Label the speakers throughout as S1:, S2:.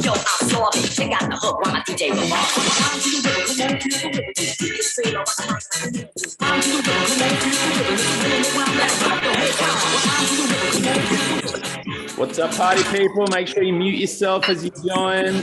S1: Yo, I'm soaring. Check out the hook while my DJ revolves. What's up, party people? Make sure you mute yourself as you join.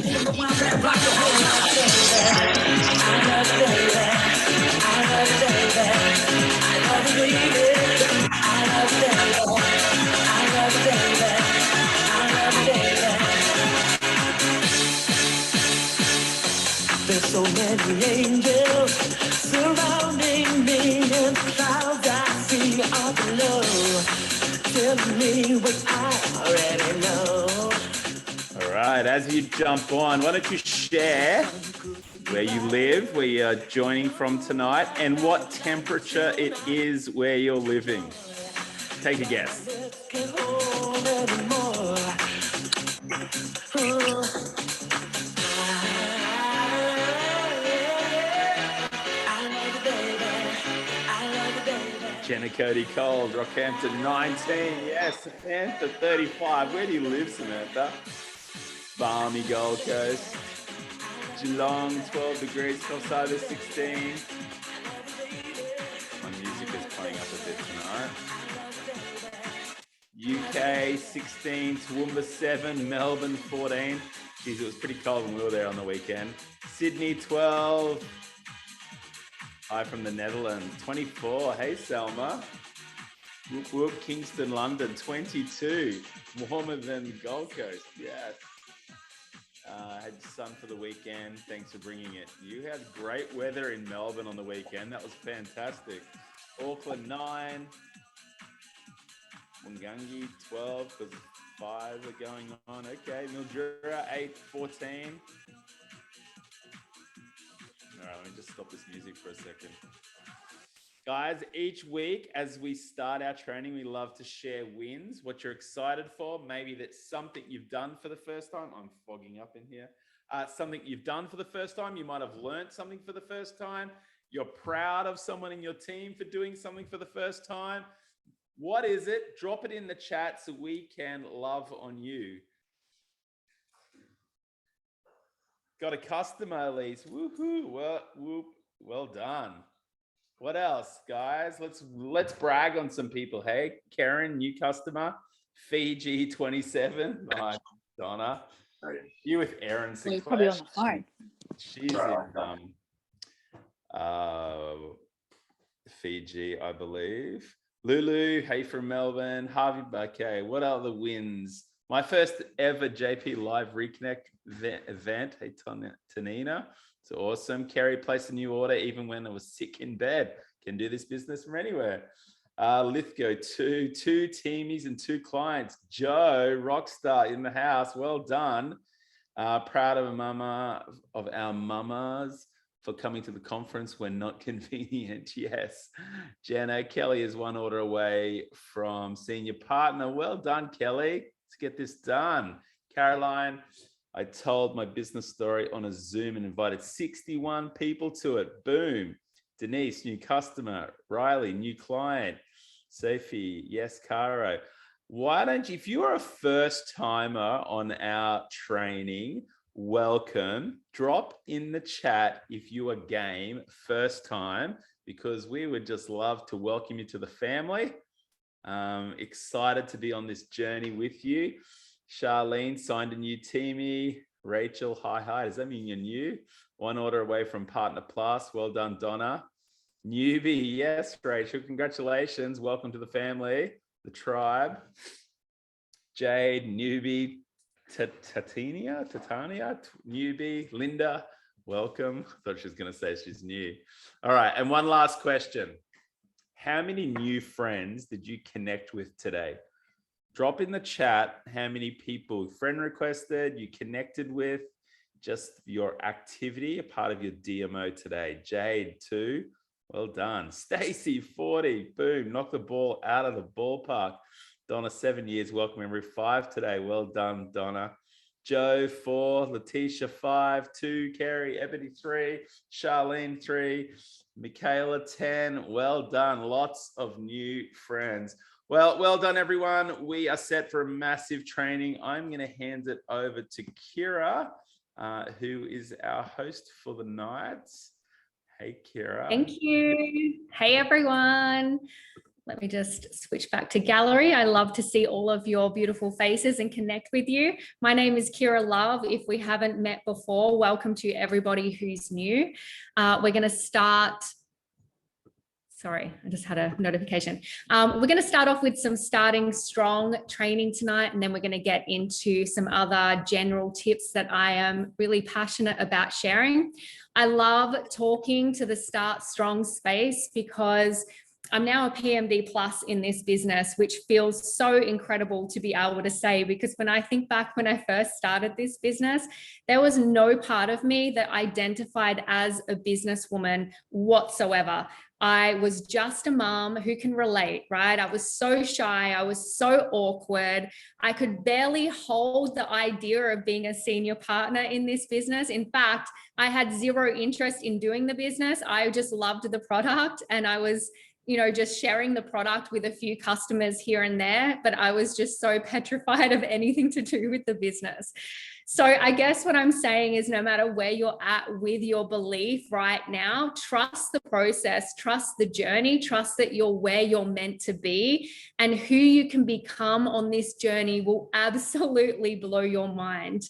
S1: There's so many angels surrounding me, and the clouds I see are below, telling me what I already know. All right, as you jump on, why don't you share where you live, where you're joining from tonight, and what temperature it is where you're living. Take a guess. Jenna Cody Cold, Rockhampton 19, yes, Samantha 35. Where do you live, Samantha? Balmy Gold Coast. Geelong 12 degrees, Coffs 16. My music is playing up a bit tonight. UK 16, Toowoomba 7, Melbourne 14. Geez, it was pretty cold when we were there on the weekend. Sydney 12. Hi from the Netherlands, 24. Hey, Selma. Whoop, whoop. Kingston, London, 22. Warmer than Gold Coast, yes. Had sun for the weekend. Thanks for bringing it. You had great weather in Melbourne on the weekend. That was fantastic. Auckland, 9. Wongangi, 12, because 5 are going on. Okay, Mildura, 8, 14. All right, let me just stop this music for a second. Guys, each week as we start our training, we love to share wins, what you're excited for. Maybe that's something you've done for the first time. I'm fogging up in here. Something you've done for the first time. You might have learned something for the first time. You're proud of someone in your team for doing something for the first time. What is it? Drop it in the chat so we can love on you. Got a customer, Elise. Woohoo! Well done. What else, guys? Let's brag on some people. Hey, Karen, new customer. Fiji 27. Hi, Donna. You with Erin Sinclair.
S2: He's probably on the phone.
S1: She's in Fiji, I believe. Lulu, hey from Melbourne. Harvey Baquet. What are the wins? My first ever JP Live Reconnect event. Hey, Tanina. It's awesome. Kerry placed a new order even when I was sick in bed. Can do this business from anywhere. Lithgow, two teamies and 2 clients. Joe, rockstar in the house. Well done. Proud of our mamas for coming to the conference when not convenient. Yes. Jenna, Kelly is 1 order away from senior partner. Well done, Kelly. Let's get this done. Caroline, I told my business story on a Zoom and invited 61 people to it. Boom. Denise, new customer. Riley, new client. Sophie, yes, Caro. Why don't you, if you are a first timer on our training, welcome. Drop in the chat if you are game first time, because we would just love to welcome you to the family. Excited to be on this journey with you. Charlene signed a new teamie. Rachel, hi. Does that mean you're new? 1 order away from Partner Plus. Well done, Donna. Newbie, yes, Rachel. Congratulations. Welcome to the family, the tribe. Jade, newbie. Titania, newbie. Linda, welcome. I thought she was going to say she's new. All right, and one last question. How many new friends did you connect with today? Drop in the chat how many people friend requested, you connected with, just your activity, a part of your DMO today. Jade, 2. Well done. Stacy, 40. Boom. Knock the ball out of the ballpark. Donna, 7 years. Welcome in 5 today. Well done, Donna. Joe, 4. Letitia, 5. 2. Carrie, Ebony, 3. Charlene, 3. Michaela, 10. Well done. Lots of new friends. Well done, everyone. We are set for a massive training. I'm going to hand it over to Kira, who is our host for the night. Hey, Kira.
S2: Thank you. Hey, everyone. Let me just switch back to gallery. I love to see all of your beautiful faces and connect with you. My name is Kira Love. If we haven't met before, welcome to everybody who's new. We're going to start. Sorry, I just had a notification. We're going to start off with some starting strong training tonight, and then we're going to get into some other general tips that I am really passionate about sharing. I love talking to the start strong space because I'm now a PMD plus in this business, which feels so incredible to be able to say, because when I think back when I first started this business, there was no part of me that identified as a businesswoman whatsoever. I was just a mom who can relate, right? I was so shy. I was so awkward. I could barely hold the idea of being a senior partner in this business. In fact, I had zero interest in doing the business. I just loved the product, and I was just sharing the product with a few customers here and there, but I was just so petrified of anything to do with the business. So I guess what I'm saying is, no matter where you're at with your belief right now, trust the process, trust the journey, trust that you're where you're meant to be, and who you can become on this journey will absolutely blow your mind.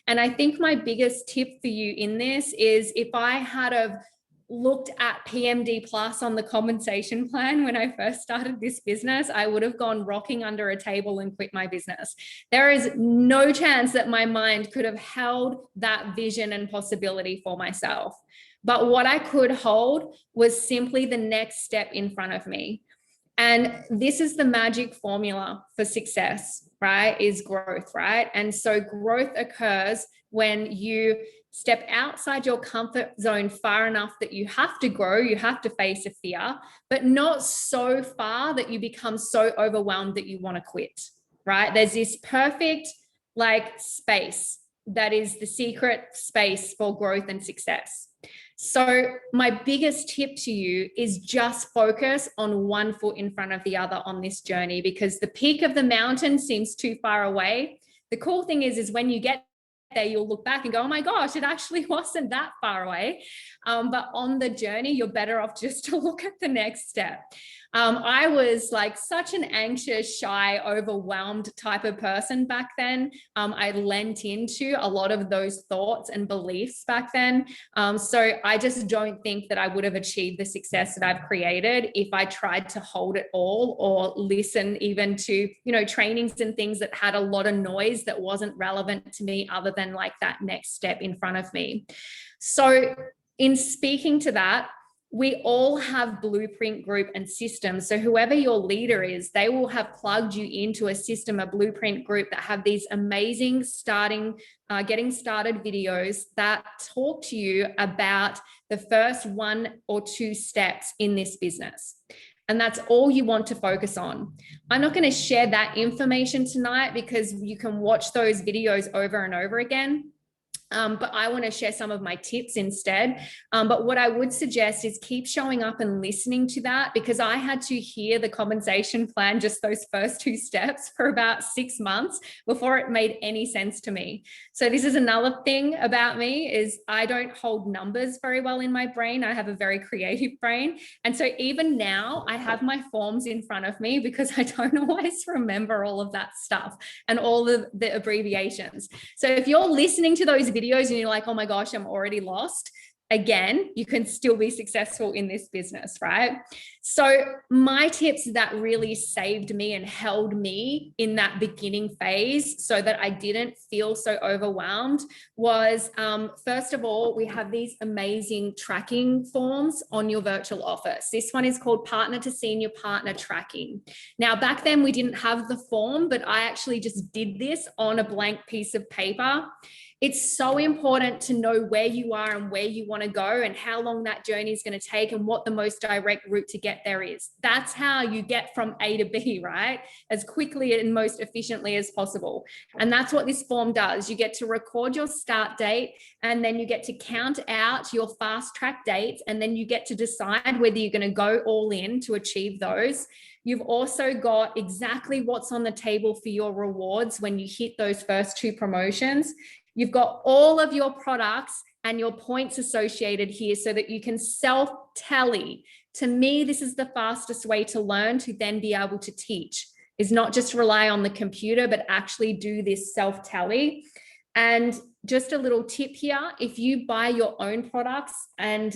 S2: And I think my biggest tip for you in this is, if I had have looked at PMD plus on the compensation plan when I first started this business, I would have gone rocking under a table and quit my business. There is no chance that my mind could have held that vision and possibility for myself. But what I could hold was simply the next step in front of me. And this is the magic formula for success, right? Is growth, right? And so growth occurs when you step outside your comfort zone far enough that you have to grow, you have to face a fear, but not so far that you become so overwhelmed that you want to quit, right? There's this perfect space that is the secret space for growth and success. So my biggest tip to you is just focus on one foot in front of the other on this journey, because the peak of the mountain seems too far away. The cool thing is when you get there, you'll look back and go, oh my gosh, it actually wasn't that far away. But on the journey, you're better off just to look at the next step. I was such an anxious, shy, overwhelmed type of person back then. I lent into a lot of those thoughts and beliefs back then. So I just don't think that I would have achieved the success that I've created if I tried to hold it all, or listen even to, trainings and things that had a lot of noise that wasn't relevant to me, other than that next step in front of me. So in speaking to that, we all have blueprint group and systems. So whoever your leader is, they will have plugged you into a system, a blueprint group that have these amazing getting started videos that talk to you about the first 1 or 2 steps in this business. And that's all you want to focus on. I'm not going to share that information tonight because you can watch those videos over and over again. But I want to share some of my tips instead. But what I would suggest is keep showing up and listening to that, because I had to hear the compensation plan, just those first 2 steps, for about 6 months before it made any sense to me. So this is another thing about me, is I don't hold numbers very well in my brain. I have a very creative brain. And so even now I have my forms in front of me because I don't always remember all of that stuff and all of the abbreviations. So if you're listening to those videos and you're like, oh my gosh, I'm already lost, again, you can still be successful in this business, right? So my tips that really saved me and held me in that beginning phase so that I didn't feel so overwhelmed was, first of all, we have these amazing tracking forms on your virtual office. This one is called Partner to Senior Partner Tracking. Now, back then we didn't have the form, but I actually just did this on a blank piece of paper. It's so important to know where you are and where you want to go and how long that journey is going to take and what the most direct route to get there is. That's how you get from A to B, right? As quickly and most efficiently as possible. And that's what this form does. You get to record your start date, and then you get to count out your fast track dates, and then you get to decide whether you're going to go all in to achieve those. You've also got exactly what's on the table for your rewards when you hit those first 2 promotions. You've got all of your products and your points associated here so that you can self-tally. To me, this is the fastest way to learn, to then be able to teach, is not just rely on the computer, but actually do this self-tally. And just a little tip here, if you buy your own products and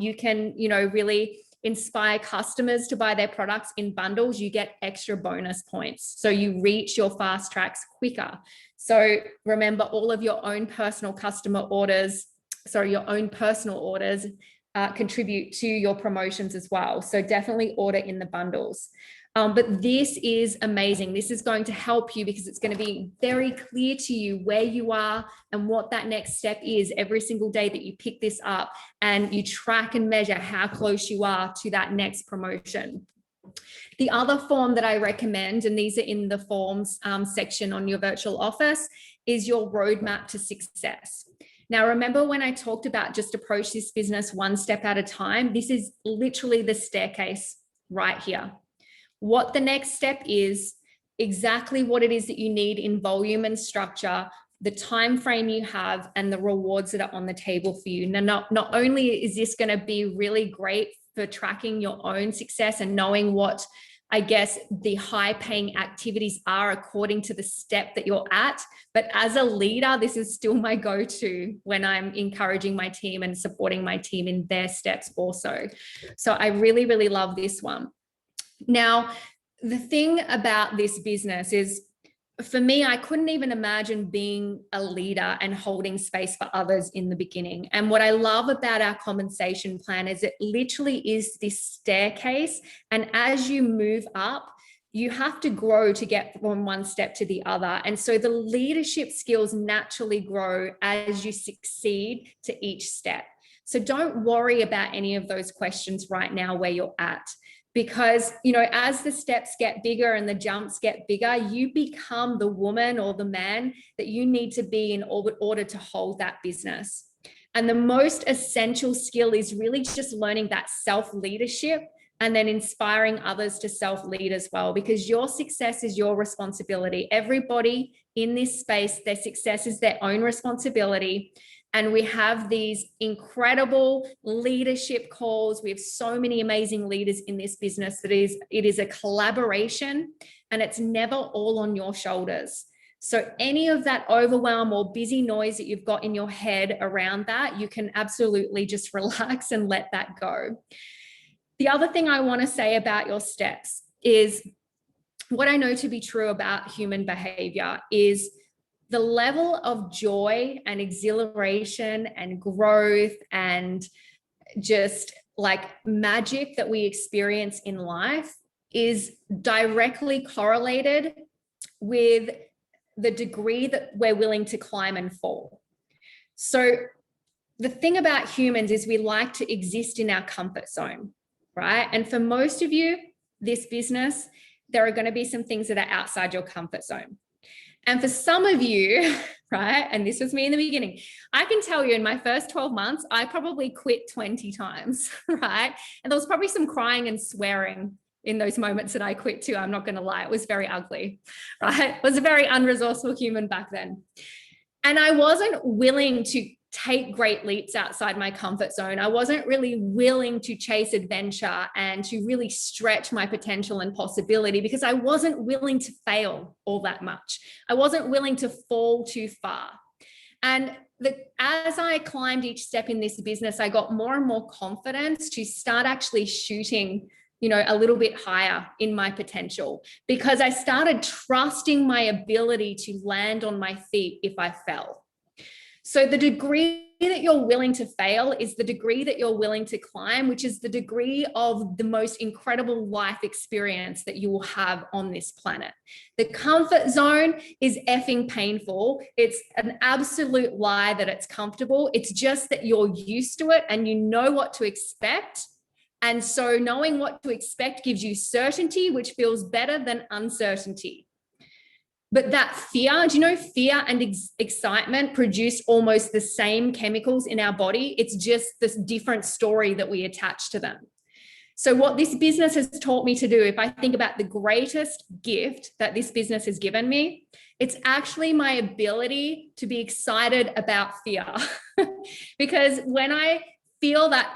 S2: you can, really inspire customers to buy their products in bundles, you get extra bonus points. So you reach your fast tracks quicker. So remember, all of your own personal orders contribute to your promotions as well. So definitely order in the bundles. But this is amazing. This is going to help you because it's going to be very clear to you where you are and what that next step is every single day that you pick this up, and you track and measure how close you are to that next promotion. The other form that I recommend, and these are in the forms section on your virtual office, is your roadmap to success. Now, remember when I talked about just approach this business one step at a time? This is literally the staircase right here. What the next step is, exactly what it is that you need in volume and structure, the time frame you have, and the rewards that are on the table for you. Now, not only is this going to be really great for tracking your own success and knowing what, I guess, the high paying activities are according to the step that you're at, but as a leader, this is still my go-to when I'm encouraging my team and supporting my team in their steps also. So I really, really love this one. Now, the thing about this business is, for me, I couldn't even imagine being a leader and holding space for others in the beginning. And what I love about our compensation plan is it literally is this staircase. And as you move up, you have to grow to get from one step to the other. And so the leadership skills naturally grow as you succeed to each step. So don't worry about any of those questions right now where you're at. Because, as the steps get bigger and the jumps get bigger, you become the woman or the man that you need to be in order to hold that business. And the most essential skill is really just learning that self-leadership and then inspiring others to self-lead as well, because your success is your responsibility. Everybody in this space, their success is their own responsibility. And we have these incredible leadership calls. We have so many amazing leaders in this business that it is a collaboration, and it's never all on your shoulders. So any of that overwhelm or busy noise that you've got in your head around that, you can absolutely just relax and let that go. The other thing I want to say about your steps is, what I know to be true about human behavior is the level of joy and exhilaration and growth and just like magic that we experience in life is directly correlated with the degree that we're willing to climb and fall. So the thing about humans is we like to exist in our comfort zone, right? And for most of you, this business, there are going to be some things that are outside your comfort zone. And for some of you, right, and this was me in the beginning, I can tell you in my first 12 months, I probably quit 20 times, right? And there was probably some crying and swearing in those moments that I quit too. I'm not going to lie. It was very ugly, right? I was a very unresourceful human back then. And I wasn't willing to take great leaps outside my comfort zone. I wasn't really willing to chase adventure and to really stretch my potential and possibility because I wasn't willing to fail all that much. I wasn't willing to fall too far. And as I climbed each step in this business, I got more and more confidence to start actually shooting, a little bit higher in my potential, because I started trusting my ability to land on my feet if I fell. So the degree that you're willing to fail is the degree that you're willing to climb, which is the degree of the most incredible life experience that you will have on this planet. The comfort zone is effing painful. It's an absolute lie that it's comfortable. It's just that you're used to it and you know what to expect. And so knowing what to expect gives you certainty, which feels better than uncertainty. But that fear, do you know fear and excitement produce almost the same chemicals in our body? It's just this different story that we attach to them. So what this business has taught me to do, if I think about the greatest gift that this business has given me, it's actually my ability to be excited about fear. Because when I feel that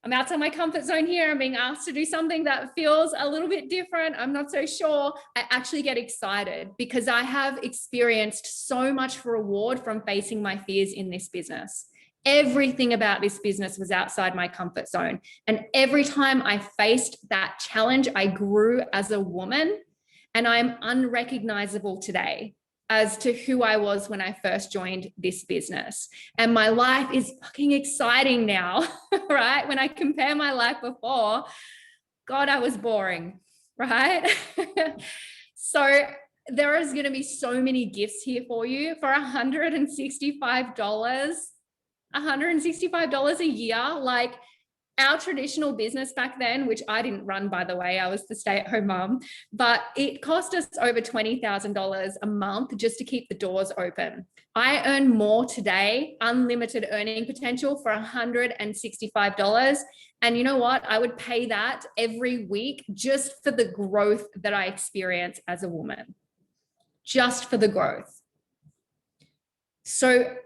S2: I'm outside my comfort zone here, I'm being asked to do something that feels a little bit different, I'm not so sure, I actually get excited because I have experienced so much reward from facing my fears in this business. Everything about this business was outside my comfort zone. And every time I faced that challenge, I grew as a woman, and I'm unrecognizable today as to who I was when I first joined this business. And my life is fucking exciting now, right? When I compare my life before, God, I was boring, right? So there is going to be so many gifts here for you for $165 a year. Like, our traditional business back then, which I didn't run, by the way, I was the stay-at-home mom, but it cost us over $20,000 a month just to keep the doors open. I earn more today, unlimited earning potential, for $165. And you know what? I would pay that every week just for the growth that I experience as a woman, just for the growth. So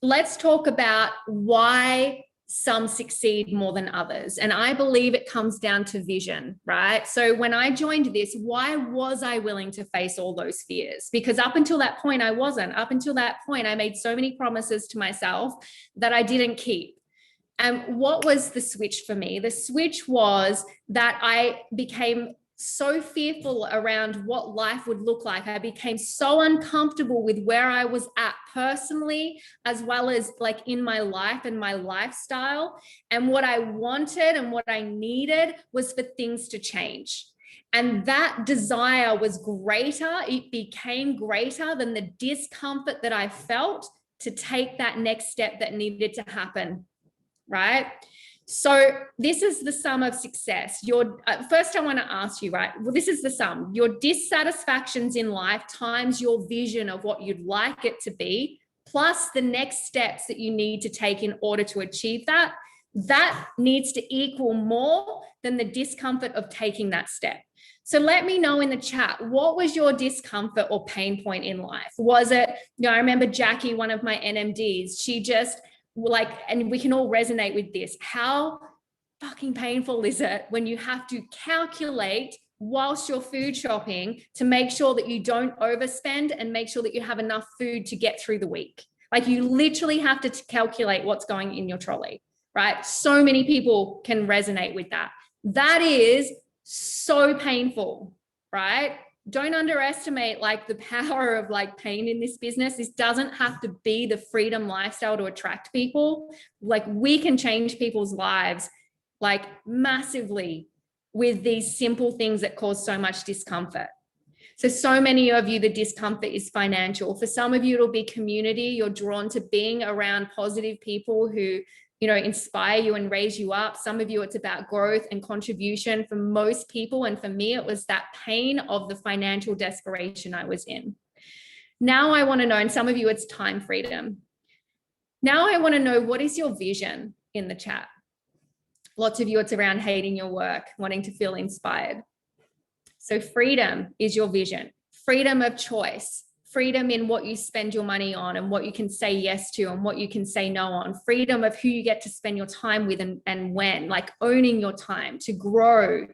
S2: let's talk about why some succeed more than others. And I believe it comes down to vision, right? So when I joined this, why was I willing to face all those fears? Because up until that point, I wasn't. Up until that point, I made so many promises to myself that I didn't keep. And what was the switch for me? The switch was that I became so fearful around what life would look like. I became so uncomfortable with where I was at personally, as well as like in my life and my lifestyle. And what I wanted and what I needed was for things to change. And that desire was greater. It became greater than the discomfort that I felt to take that next step that needed to happen, right? So this is the sum of success. First, I want to ask you, right? Well, this is the sum. Your dissatisfactions in life times your vision of what you'd like it to be, plus the next steps that you need to take in order to achieve that. That needs to equal more than the discomfort of taking that step. So let me know in the chat, what was your discomfort or pain point in life? Was it, I remember Jackie, one of my NMDs, she just, like, and we can all resonate with this. How fucking painful is it when you have to calculate whilst you're food shopping to make sure that you don't overspend and make sure that you have enough food to get through the week? Like, you literally have to calculate what's going in your trolley, right? So many people can resonate with that. That is so painful, right? Don't underestimate like the power of like pain in this business. This doesn't have to be the freedom lifestyle to attract people. Like, we can change people's lives like massively with these simple things that cause so much discomfort. So many of you, the discomfort is financial. For some of you, it'll be community. You're drawn to being around positive people who, inspire you and raise you up. Some of you, it's about growth and contribution. For most people, and for me, it was that pain of the financial desperation I was in. Now I want to know, and some of you, it's time freedom. Now I want to know, what is your vision in the chat? Lots of you, it's around hating your work, wanting to feel inspired. So freedom is your vision. Freedom of choice. Freedom in what you spend your money on and what you can say yes to and what you can say no on. Freedom of who you get to spend your time with and when, like owning your time to grow,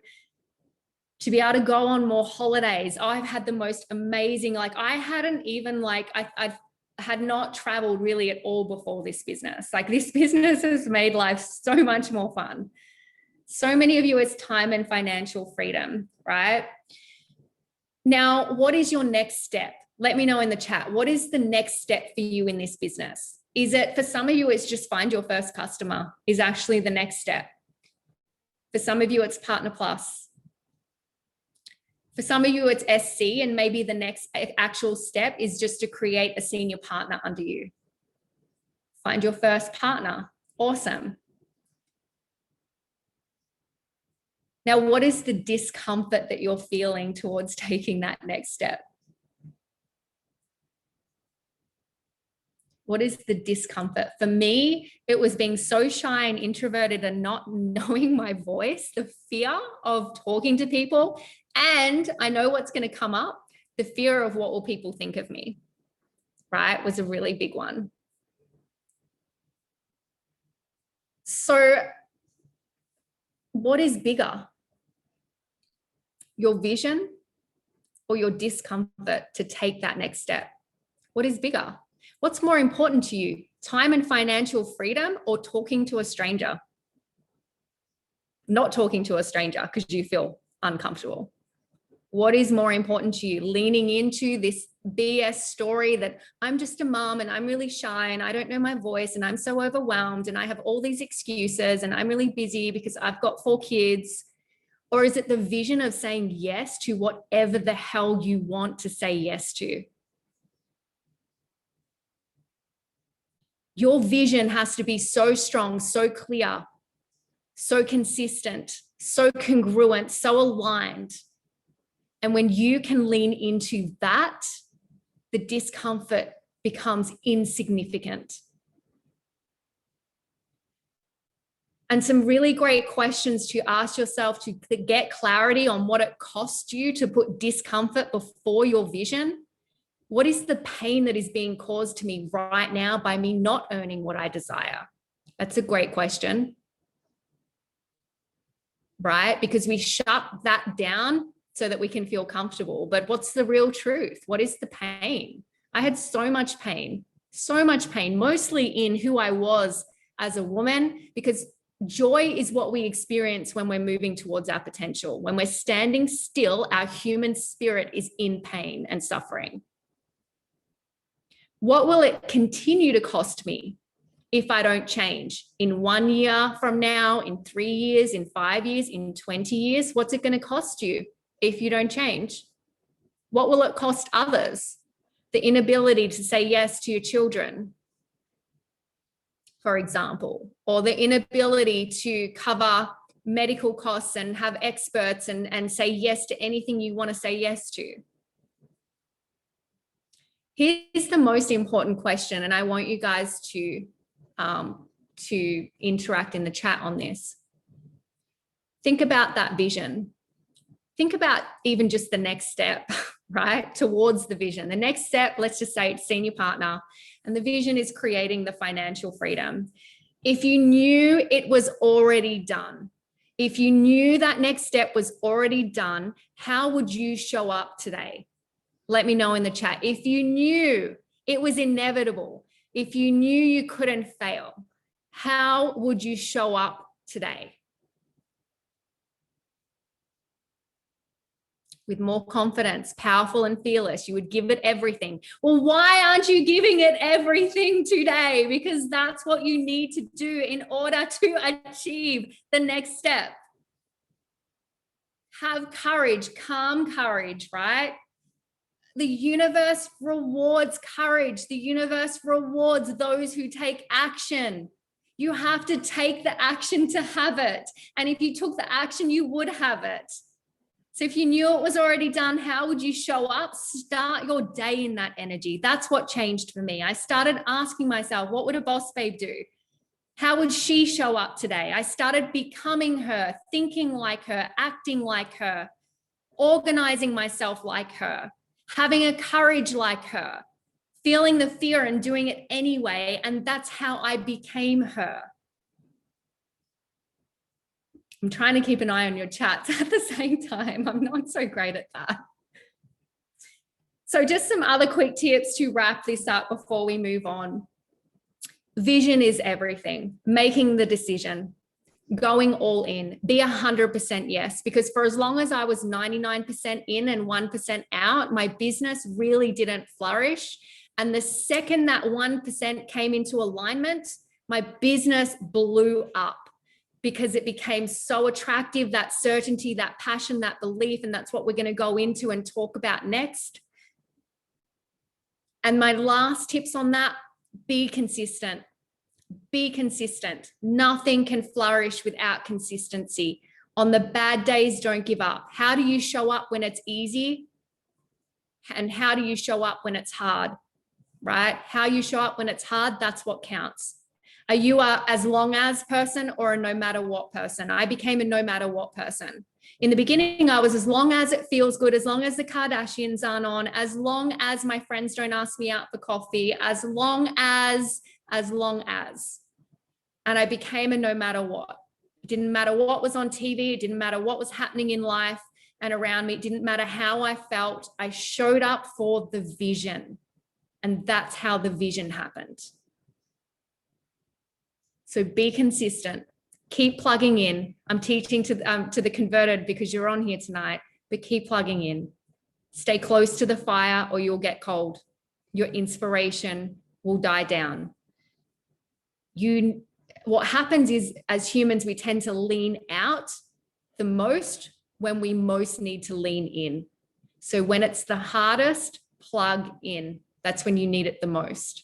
S2: to be able to go on more holidays. I've had the most amazing, like I hadn't even like, I had not traveled really at all before this business. Like, this business has made life so much more fun. So many of you, it's time and financial freedom, right? Now, what is your next step? Let me know in the chat. What is the next step for you in this business? Is it, for some of you, it's just find your first customer is actually the next step. For some of you, it's Partner Plus. For some of you, it's SC, and maybe the next actual step is just to create a senior partner under you. Find your first partner. Awesome. Now, what is the discomfort that you're feeling towards taking that next step? What is the discomfort? For me, it was being so shy and introverted and not knowing my voice, the fear of talking to people. And I know what's going to come up. The fear of what will people think of me, right, was a really big one. So what is bigger? Your vision or your discomfort to take that next step? What is bigger? What's more important to you? Time and financial freedom or talking to a stranger? Not talking to a stranger because you feel uncomfortable. What is more important to you? Leaning into this BS story that I'm just a mom and I'm really shy and I don't know my voice and I'm so overwhelmed and I have all these excuses and I'm really busy because I've got 4 kids? Or is it the vision of saying yes to whatever the hell you want to say yes to? Your vision has to be so strong, so clear, so consistent, so congruent, so aligned. And when you can lean into that, the discomfort becomes insignificant. And some really great questions to ask yourself to get clarity on what it costs you to put discomfort before your vision. What is the pain that is being caused to me right now by me not earning what I desire? That's a great question, right? Because we shut that down so that we can feel comfortable. But what's the real truth? What is the pain? I had so much pain, mostly in who I was as a woman, because joy is what we experience when we're moving towards our potential. When we're standing still, our human spirit is in pain and suffering. What will it continue to cost me if I don't change? In 1 year from now, in 3 years, in 5 years, in 20 years, what's it going to cost you if you don't change? What will it cost others? The inability to say yes to your children, for example, or the inability to cover medical costs and have experts and say yes to anything you want to say yes to. Here's the most important question, and I want you guys to interact in the chat on this. Think about that vision. Think about even just the next step, right, towards the vision. The next step, let's just say it's senior partner, and the vision is creating the financial freedom. If you knew it was already done, if you knew that next step was already done, how would you show up today? Let me know in the chat. If you knew it was inevitable, if you knew you couldn't fail, how would you show up today? With more confidence, powerful and fearless, you would give it everything. Well, why aren't you giving it everything today? Because that's what you need to do in order to achieve the next step. Have courage, calm courage, right? The universe rewards courage. The universe rewards those who take action. You have to take the action to have it. And if you took the action, you would have it. So if you knew it was already done, how would you show up? Start your day in that energy. That's what changed for me. I started asking myself, what would a boss babe do? How would she show up today? I started becoming her, thinking like her, acting like her, organizing myself like her, having a courage like her, feeling the fear and doing it anyway. And that's how I became her. I'm trying to keep an eye on your chats at the same time. I'm not so great at that. So just some other quick tips to wrap this up before we move on. Vision is everything. Making the decision, going all in, be 100% yes, because for as long as I was 99% in and 1% out, my business really didn't flourish. And the second that 1% came into alignment, my business blew up because it became so attractive, that certainty, that passion, that belief, and that's what we're going to go into and talk about next. And my last tips on that, be consistent. Be consistent. Nothing can flourish without consistency. On the bad days, don't give up. How do you show up when it's easy? And how do you show up when it's hard? right? How you show up when it's hard, that's what counts. Are you a as long as person or a no matter what person? I became a no matter what person. In the beginning, I was as long as it feels good, as long as the Kardashians aren't on, as long as my friends don't ask me out for coffee, as long as. And I became a no matter what. It didn't matter what was on TV. It didn't matter what was happening in life and around me. It didn't matter how I felt. I showed up for the vision. And that's how the vision happened. So be consistent. Keep plugging in. I'm teaching to the converted because you're on here tonight, but keep plugging in. Stay close to the fire or you'll get cold. Your inspiration will die down. What happens is, as humans, we tend to lean out the most when we most need to lean in. So when it's the hardest, plug in. That's when you need it the most.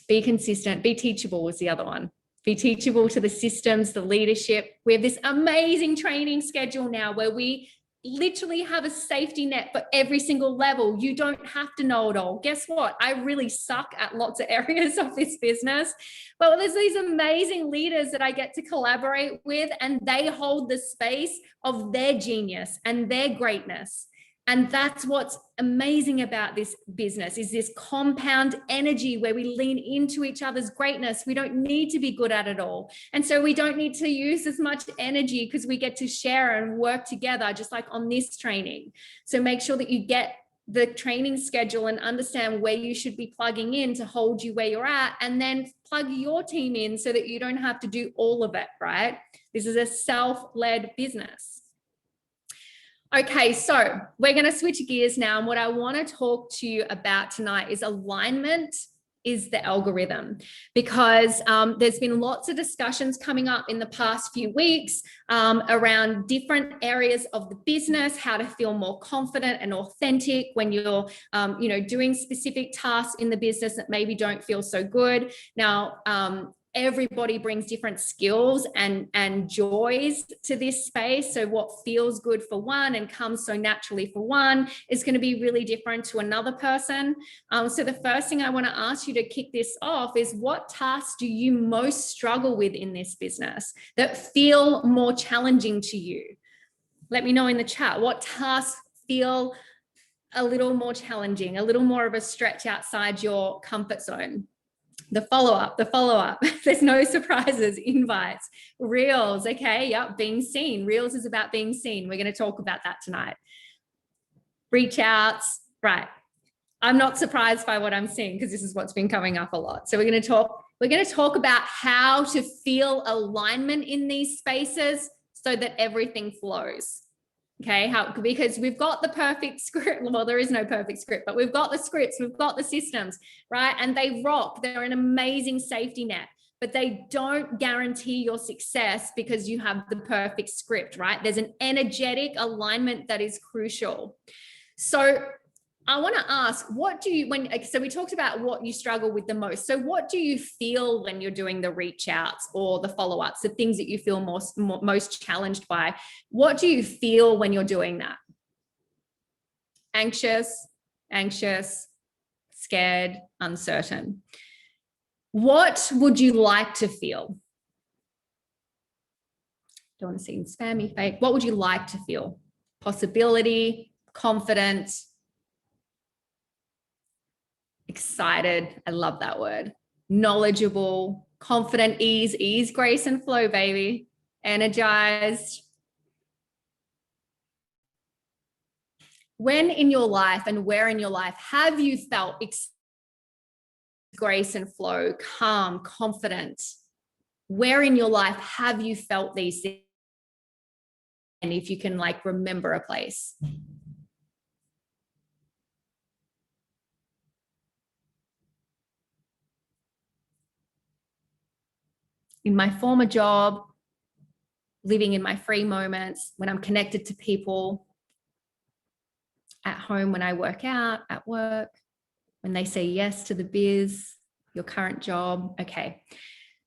S2: Be consistent, be teachable was the other one. Be teachable to the systems, the leadership. We have this amazing training schedule now where we literally have a safety net for every single level. You don't have to know it all. Guess what? I really suck at lots of areas of this business, but there's these amazing leaders that I get to collaborate with, and they hold the space of their genius and their greatness. And that's what's amazing about this business, is this compound energy where we lean into each other's greatness. We don't need to be good at it all. And so we don't need to use as much energy because we get to share and work together, just like on this training. So make sure that you get the training schedule and understand where you should be plugging in to hold you where you're at, and then plug your team in so that you don't have to do all of it, right? This is a self-led business. Okay, so we're going to switch gears now. And what I want to talk to you about tonight is alignment is the algorithm, because there's been lots of discussions coming up in the past few weeks around different areas of the business, how to feel more confident and authentic when you're doing specific tasks in the business that maybe don't feel so good. Now, everybody brings different skills and joys to this space. So what feels good for one and comes so naturally for one is going to be really different to another person. So the first thing I want to ask you to kick this off is, what tasks do you most struggle with in this business that feel more challenging to you? Let me know in the chat. What tasks feel a little more challenging, a little more of a stretch outside your comfort zone? The follow-up, there's no surprises, invites, reels. Okay. Yep. Being seen. Reels is about being seen. We're going to talk about that tonight. Reach outs. Right. I'm not surprised by what I'm seeing because this is what's been coming up a lot. So we're going to talk about how to feel alignment in these spaces so that everything flows. Okay, because we've got the perfect script. Well, there is no perfect script, but we've got the scripts, we've got the systems, right? And they rock. They're an amazing safety net, but they don't guarantee your success because you have the perfect script, right? There's an energetic alignment that is crucial. So I want to ask, so we talked about what you struggle with the most. So what do you feel when you're doing the reach outs or the follow-ups, the things that you feel most challenged by? What do you feel when you're doing that? Anxious, scared, uncertain. What would you like to feel? Don't want to seem spammy, fake. What would you like to feel? Possibility, confident, excited. I love that word. Knowledgeable, confident, ease, grace, and flow, baby. Energized. When in your life and where in your life have you felt grace and flow, calm, confident? Where in your life have you felt these things? And if you can remember a place. In my former job, living in my free moments, when I'm connected to people, at home when I work out, at work, when they say yes to the biz, your current job. Okay.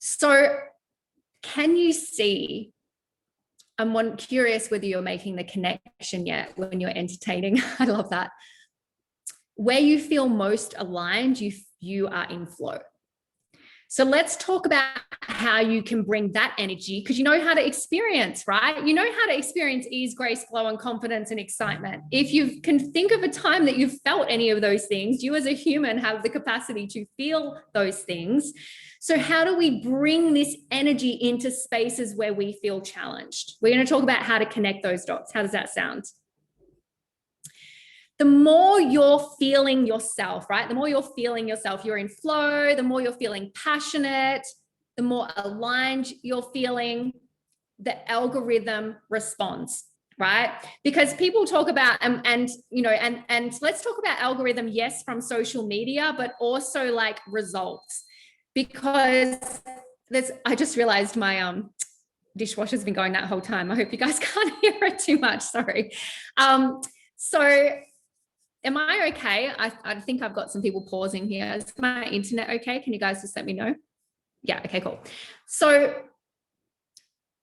S2: So can you see, I'm curious whether you're making the connection yet when you're entertaining. I love that. where you feel most aligned, you are in flow. So let's talk about how you can bring that energy, because you know how to experience, right? You know how to experience ease, grace, flow, and confidence and excitement. If you can think of a time that you've felt any of those things, you as a human have the capacity to feel those things. So how do we bring this energy into spaces where we feel challenged? We're going to talk about how to connect those dots. How does that sound? The more you're feeling yourself, right? The more you're feeling yourself, you're in flow, the more you're feeling passionate, the more aligned you're feeling, the algorithm responds, right? Because people talk about, and let's talk about algorithm, yes, from social media, but also like results. Because I just realized my dishwasher's been going that whole time. I hope you guys can't hear it too much, sorry. So am I okay? I think I've got some people pausing here. Is my internet okay? Can you guys just let me know? Yeah, okay, cool. So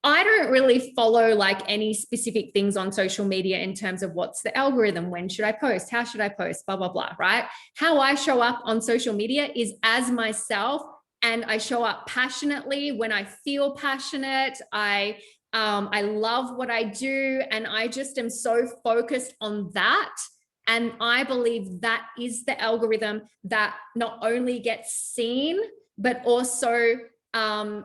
S2: I don't really follow like any specific things on social media in terms of what's the algorithm, when should I post, how should I post, blah, blah, blah, right? How I show up on social media is as myself, and I show up passionately when I feel passionate. I love what I do, and I just am so focused on that. And I believe that is the algorithm that not only gets seen, but also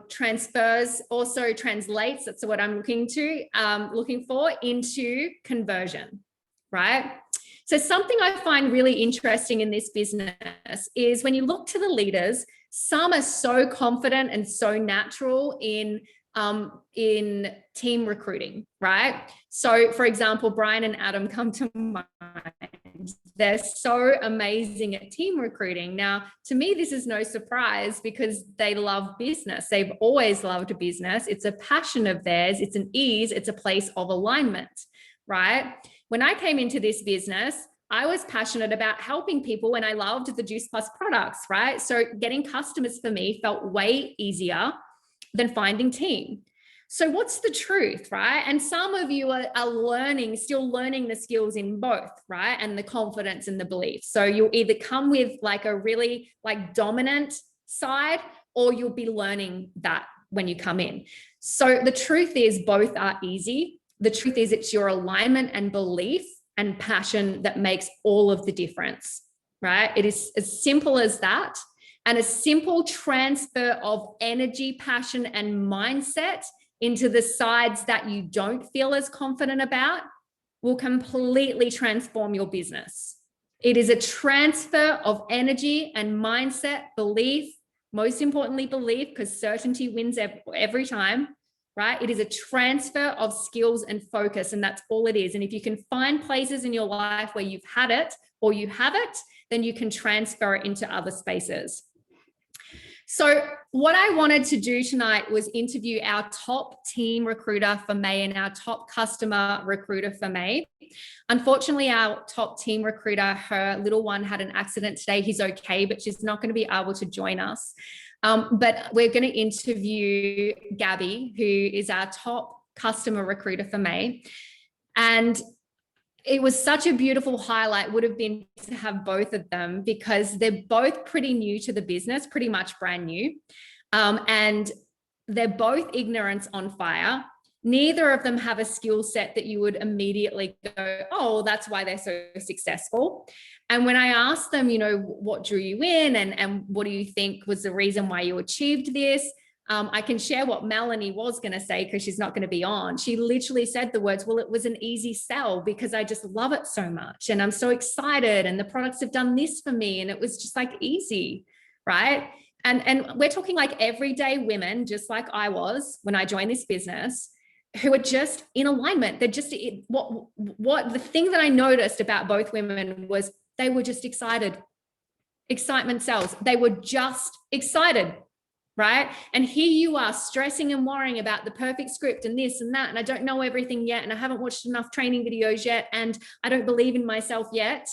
S2: transfers, also translates, that's what I'm looking for, into conversion, right? So something I find really interesting in this business is when you look to the leaders, some are so confident and so natural in team recruiting, right? So for example, Brian and Adam come to mind. They're so amazing at team recruiting. Now, to me, this is no surprise because they love business. They've always loved business. It's a passion of theirs. It's an ease. It's a place of alignment, right? When I came into this business, I was passionate about helping people and I loved the Juice Plus products, right? So getting customers for me felt way easier than finding team. So what's the truth, right? And some of you are still learning the skills in both, right? And the confidence and the belief. So you'll either come with like a really like dominant side, or you'll be learning that when you come in. So the truth is both are easy. The truth is it's your alignment and belief and passion that makes all of the difference, right? It is as simple as that. And a simple transfer of energy, passion, and mindset into the sides that you don't feel as confident about will completely transform your business. It is a transfer of energy and mindset, belief, most importantly, belief, because certainty wins every time, right? It is a transfer of skills and focus, and that's all it is. And if you can find places in your life where you've had it or you have it, then you can transfer it into other spaces. So what I wanted to do tonight was interview our top team recruiter for May and our top customer recruiter for May. Unfortunately, our top team recruiter, her little one had an accident today. He's okay, but she's not going to be able to join us. But we're going to interview Gabby, who is our top customer recruiter for May. And it was such a beautiful highlight would have been to have both of them, because they're both pretty new to the business, pretty much brand new. And they're both ignorance on fire. Neither of them have a skill set that you would immediately go, oh, that's why they're so successful. And when I asked them, what drew you in and what do you think was the reason why you achieved this? I can share what Melanie was going to say because she's not going to be on. She literally said the words, well, it was an easy sell because I just love it so much. And I'm so excited. And the products have done this for me. And it was just like easy, right? And we're talking like everyday women, just like I was when I joined this business, who are just in alignment. They're just, what the thing that I noticed about both women was they were just excited. Excitement sells. They were just excited. Right? And here you are stressing and worrying about the perfect script and this and that. And I don't know everything yet. And I haven't watched enough training videos yet. And I don't believe in myself yet.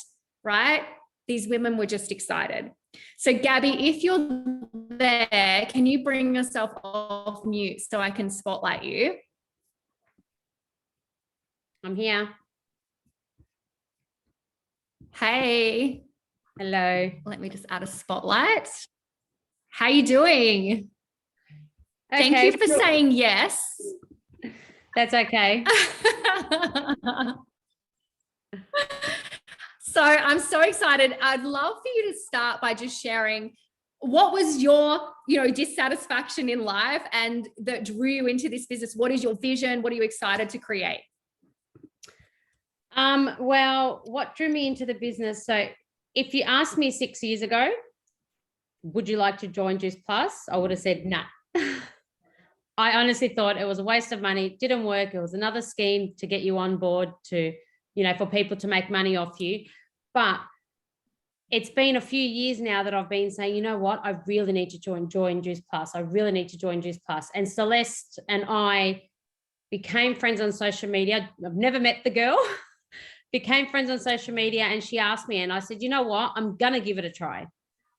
S2: Right? These women were just excited. So Gabby, if you're there, can you bring yourself off mute so I can spotlight you? I'm here. Hey.
S3: Hello.
S2: Let me just add a spotlight. How you doing? Thank
S3: Okay,
S2: you for saying yes.
S3: that's okay.
S2: So I'm so excited. I'd love for you to start by just sharing what was your, dissatisfaction in life and that drew you into this business. What is your vision? What are you excited to create?
S3: Well, what drew me into the business? So if you asked me 6 years ago, would you like to join Juice Plus? I would have said nah. I honestly thought it was a waste of money. It didn't work. It was another scheme to get you on board to, for people to make money off you. But it's been a few years now that I've been saying, you know what, I really need to join Juice Plus. I really need to join Juice Plus. And Celeste and I became friends on social media. I've never met the girl. Became friends on social media, and she asked me, and I said, you know what, I'm going to give it a try.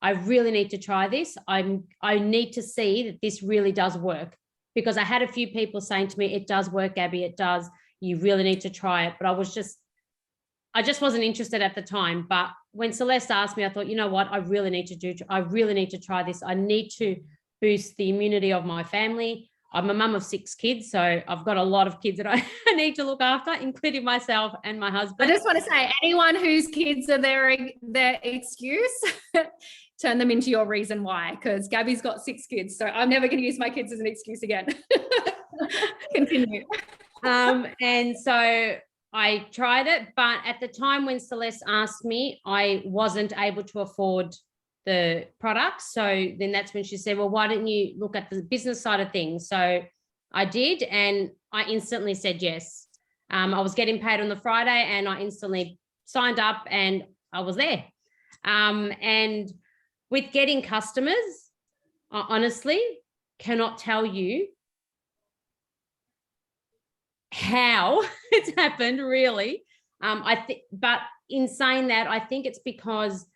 S3: I really need to try this. I need to see that this really does work, because I had a few people saying to me, it does work, Gabby, it does. You really need to try it. But I just wasn't interested at the time. But when Celeste asked me, I thought, you know what, I really need to try this. I need to boost the immunity of my family. I'm a mum of 6 kids, so I've got a lot of kids that I need to look after, including myself and my husband.
S2: I just want to say, anyone whose kids are their excuse, turn them into your reason why, because Gabby's got 6 kids, so I'm never going to use my kids as an excuse again. Continue.
S3: And so I tried it, but at the time when Celeste asked me, I wasn't able to afford the products. So then that's when she said, well, why don't you look at the business side of things? So I did, and I instantly said yes. I was getting paid on the Friday, and I instantly signed up, and I was there. And with getting customers, I honestly cannot tell you how it's happened, really. But in saying that, I think it's because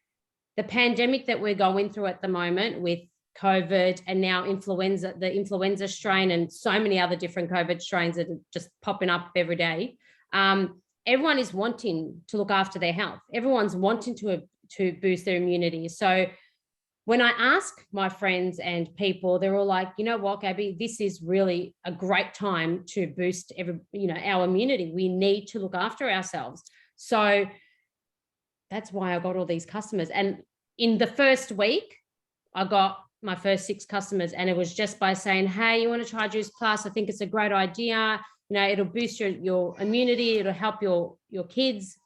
S3: the pandemic that we're going through at the moment with COVID and now the influenza strain, and so many other different COVID strains that are just popping up every day. Everyone is wanting to look after their health. Everyone's wanting to boost their immunity. So when I ask my friends and people, they're all like, you know what, Gabby, this is really a great time to boost our immunity. We need to look after ourselves. So that's why I got all these customers. And in the first week, I got my first 6 customers, and it was just by saying, hey, you want to try Juice Plus? I think it's a great idea. It'll boost your immunity. It'll help your kids.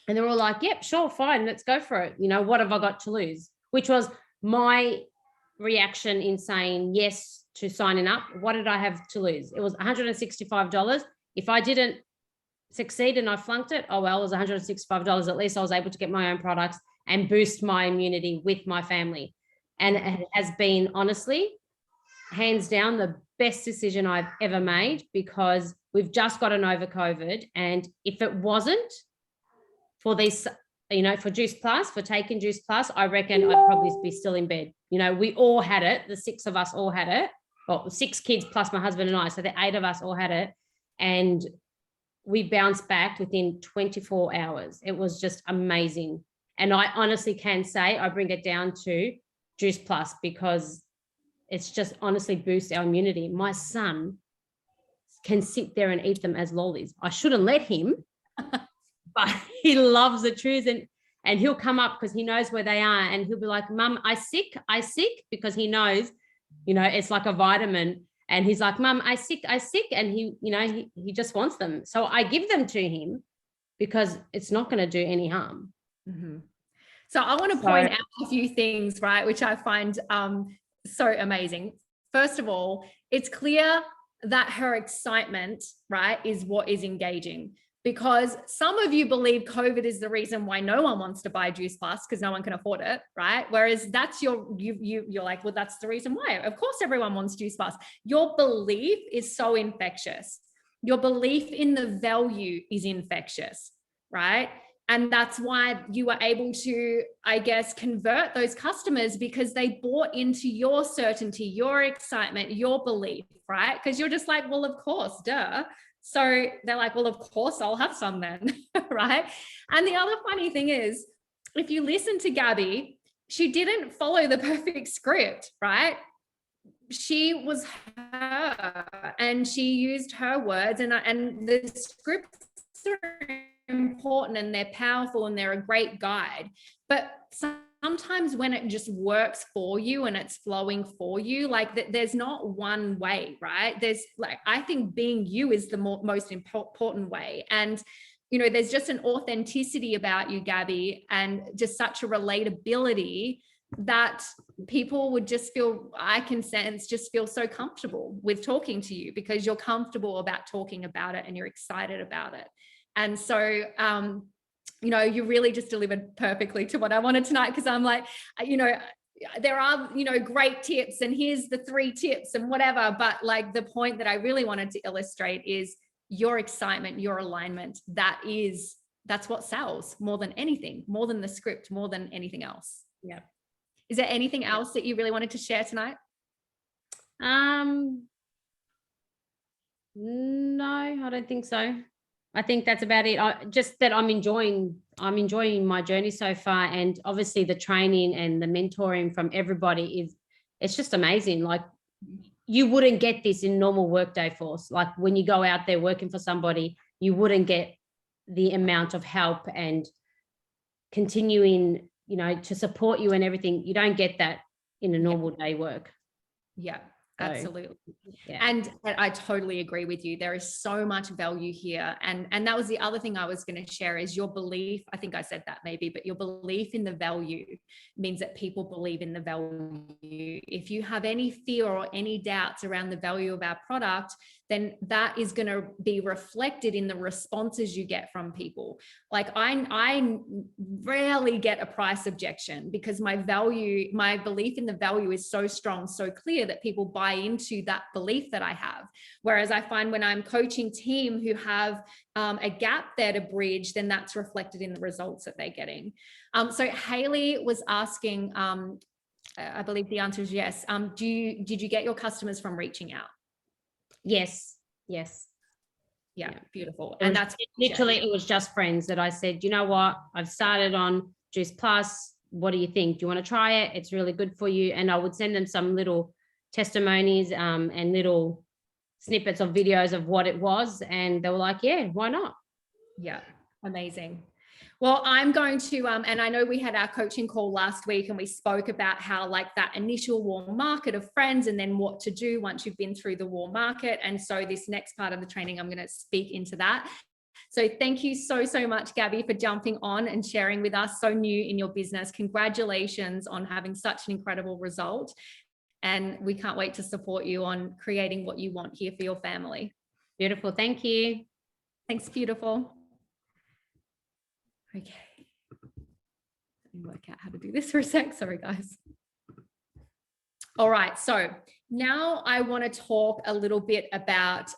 S3: And they're all like, yep, sure, fine. Let's go for it. What have I got to lose? Which was my reaction in saying yes to signing up. What did I have to lose? It was $165. If I didn't succeed and I flunked it, oh well, it was $165. At least I was able to get my own products and boost my immunity with my family. And it has been, honestly, hands down, the best decision I've ever made, because we've just gotten over COVID. And if it wasn't for this, for Juice Plus, for taking Juice Plus, I reckon I'd probably be still in bed. We all had it. The 6 of us all had it. Well, 6 kids plus my husband and I. So the 8 of us all had it. And we bounced back within 24 hours. It was just amazing. And I honestly can say I bring it down to Juice Plus, because it's just honestly boosts our immunity. My son can sit there and eat them as lollies. I shouldn't let him, but he loves the chews, and he'll come up because he knows where they are, and he'll be like, Mum, I sick, because he knows, it's like a vitamin. And he's like, Mum, I sick. And he just wants them. So I give them to him because it's not going to do any harm.
S2: Mm-hmm. So I want to point out a few things, right, which I find so amazing. First of all, it's clear that her excitement, right, is what is engaging, because some of you believe COVID is the reason why no one wants to buy Juice Plus, because no one can afford it, right? Whereas that's you're like, well, that's the reason why. Of course, everyone wants Juice Plus. Your belief is so infectious. Your belief in the value is infectious, right? And that's why you were able to, I guess, convert those customers, because they bought into your certainty, your excitement, your belief, right? Because you're just like, well, of course, duh. So they're like, well, of course, I'll have some then, right? And the other funny thing is, if you listen to Gabby, she didn't follow the perfect script, right? She was her and she used her words, and the scripts are important and they're powerful and they're a great guide. But sometimes when it just works for you and it's flowing for you, like there's not one way, right? There's like, I think being you is the most important way. And there's just an authenticity about you, Gabby, and just such a relatability that people would just feel, I can sense, just feel so comfortable with talking to you because you're comfortable about talking about it and you're excited about it. And so, you really just delivered perfectly to what I wanted tonight, because I'm like, there are, great tips and here's the 3 tips and whatever. But like the point that I really wanted to illustrate is your excitement, your alignment. That's what sells more than anything, more than the script, more than anything else.
S3: Yeah.
S2: Is there anything else that you really wanted to share tonight?
S3: No, I don't think so. I think that's about it. Just that I'm enjoying my journey so far, and obviously the training and the mentoring from everybody it's just amazing. Like, you wouldn't get this in normal workday force. Like when you go out there working for somebody, you wouldn't get the amount of help and continuing, to support you and everything. You don't get that in a normal day work.
S2: Yeah, absolutely.
S3: Yeah.
S2: And I totally agree with you. There is so much value here. And that was the other thing I was going to share is your belief. I think I said that maybe, but your belief in the value means that people believe in the value. If you have any fear or any doubts around the value of our product, then that is going to be reflected in the responses you get from people. Like I rarely get a price objection because my belief in the value is so strong, so clear that people buy into that belief that I have. Whereas I find when I'm coaching team who have a gap there to bridge, then that's reflected in the results that they're getting. So Haley was asking, I believe the answer is yes. Did you get your customers from reaching out?
S3: Yes.
S2: Yeah, beautiful. And that's
S3: literally, it was just friends that I said, you know what, I've started on Juice Plus. What do you think? Do you want to try it? It's really good for you. And I would send them some little testimonies and little snippets of videos of what it was. And they were like, yeah, why not?
S2: Yeah, amazing. Well, I'm going to, and I know we had our coaching call last week and we spoke about how like that initial warm market of friends and then what to do once you've been through the warm market. And so this next part of the training, I'm going to speak into that. So thank you so much, Gabby, for jumping on and sharing with us. So new in your business. Congratulations on having such an incredible result. And we can't wait to support you on creating what you want here for your family.
S3: Beautiful. Thank you.
S2: Thanks, beautiful. Okay. Let me work out how to do this for a sec. Sorry, guys. All right. So now I want to talk a little bit about,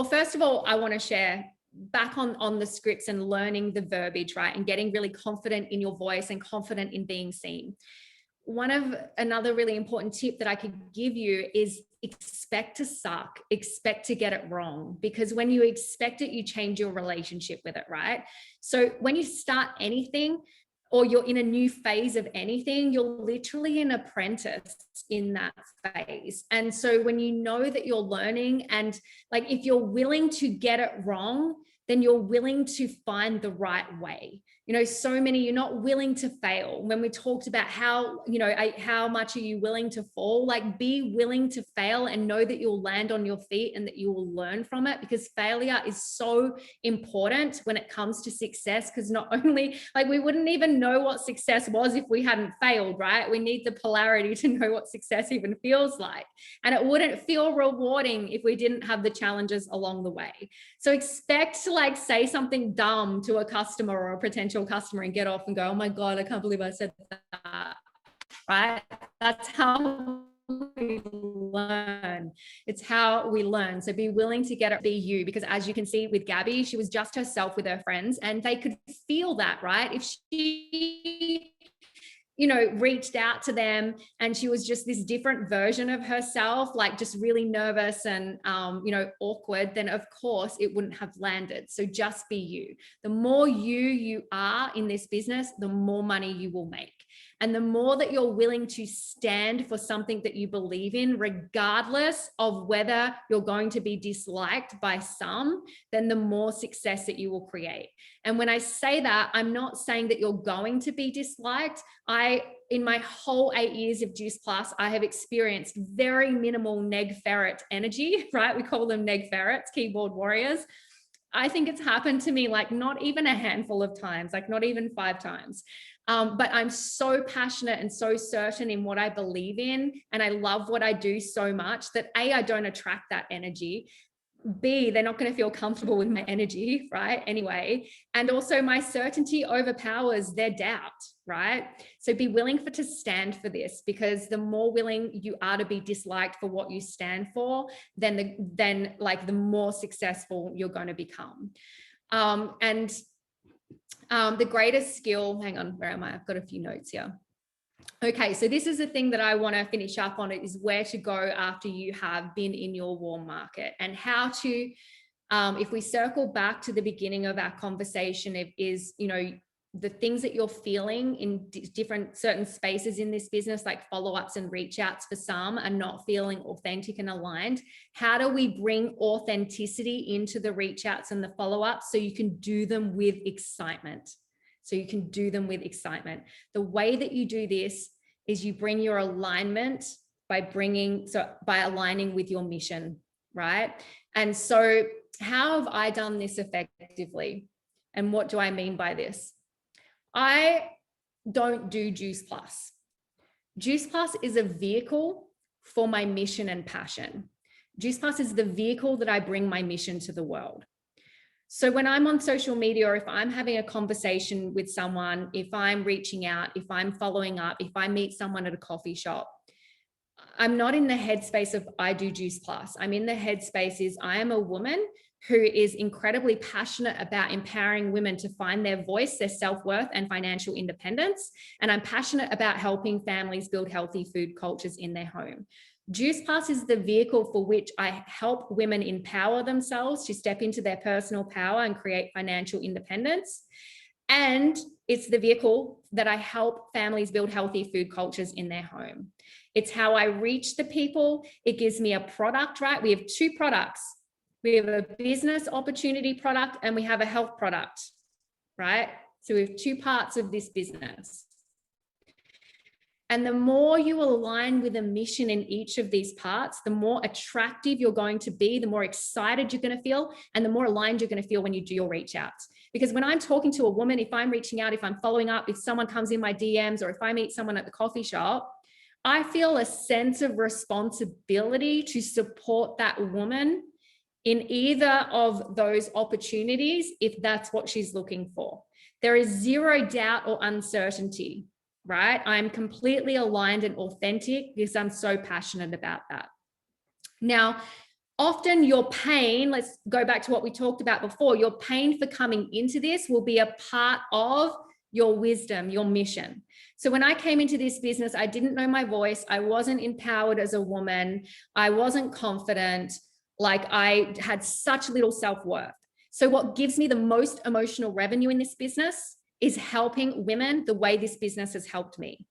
S2: first of all, I want to share back on the scripts and learning the verbiage, right? And getting really confident in your voice and confident in being seen. Another really important tip that I could give you is expect to suck, expect to get it wrong, because when you expect it, you change your relationship with it, right? So when you start anything or you're in a new phase of anything, you're literally an apprentice in that phase. And so when you know that you're learning and like, if you're willing to get it wrong, then you're willing to find the right way. You're not willing to fail. When we talked about how much are you willing to fall, like be willing to fail and know that you'll land on your feet and that you will learn from it, because failure is so important when it comes to success. Because not only like we wouldn't even know what success was if we hadn't failed, right? We need the polarity to know what success even feels like. And it wouldn't feel rewarding if we didn't have the challenges along the way. So expect to like say something dumb to a customer or a potential customer and get off and go, oh my God, I can't believe I said that, right? That's how we learn. It's how we learn. So be willing to get it, be you, because as you can see with Gabby, she was just herself with her friends and they could feel that, right? If she reached out to them and she was just this different version of herself, like just really nervous and, awkward, then of course it wouldn't have landed. So just be you. The more you are in this business, the more money you will make. And the more that you're willing to stand for something that you believe in, regardless of whether you're going to be disliked by some, then the more success that you will create. And when I say that, I'm not saying that you're going to be disliked. In my whole 8 years of Juice Plus, I have experienced very minimal neg ferret energy, right? We call them neg ferrets, keyboard warriors. I think it's happened to me like not even a handful of times, like not even 5 times. But I'm so passionate and so certain in what I believe in, and I love what I do so much that A, I don't attract that energy. B, they're not going to feel comfortable with my energy, right? Anyway, and also my certainty overpowers their doubt, right? So be willing to stand for this, because the more willing you are to be disliked for what you stand for, then the more successful you're going to become. The greatest skill, hang on, where am I? I've got a few notes here. Okay, so this is the thing that I want to finish up on, is where to go after you have been in your warm market, and how to, if we circle back to the beginning of our conversation, it is, the things that you're feeling in different certain spaces in this business, like follow-ups and reach outs for some, are not feeling authentic and aligned. How do we bring authenticity into the reach outs and the follow-ups so you can do them with excitement? The way that you do this is you bring your alignment by aligning with your mission, right? And so how have I done this effectively? And what do I mean by this? I don't do Juice Plus. Juice Plus is a vehicle for my mission and passion. Juice Plus is the vehicle that I bring my mission to the world. So when I'm on social media, or if I'm having a conversation with someone, if I'm reaching out, if I'm following up, if I meet someone at a coffee shop, I'm not in the headspace of I do Juice Plus. I'm in the headspace is I am a woman who is incredibly passionate about empowering women to find their voice, their self-worth, and financial independence. And I'm passionate about helping families build healthy food cultures in their home. Juice Plus is the vehicle for which I help women empower themselves to step into their personal power and create financial independence. And it's the vehicle that I help families build healthy food cultures in their home. It's how I reach the people. It gives me a product, right? We have 2 products. We have a business opportunity product and we have a health product, right? So we have 2 parts of this business. And the more you align with a mission in each of these parts, the more attractive you're going to be, the more excited you're going to feel, and the more aligned you're going to feel when you do your reach outs. Because when I'm talking to a woman, if I'm reaching out, if I'm following up, if someone comes in my DMs, or if I meet someone at the coffee shop, I feel a sense of responsibility to support that woman in either of those opportunities, if that's what she's looking for. There is zero doubt or uncertainty, right? I'm completely aligned and authentic because I'm so passionate about that. Now, often your pain, let's go back to what we talked about before, your pain for coming into this will be a part of your wisdom, your mission. So when I came into this business, I didn't know my voice. I wasn't empowered as a woman. I wasn't confident. Like, I had such little self-worth. So what gives me the most emotional revenue in this business is helping women the way this business has helped me.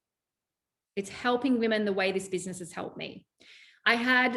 S2: It's helping women the way this business has helped me. I had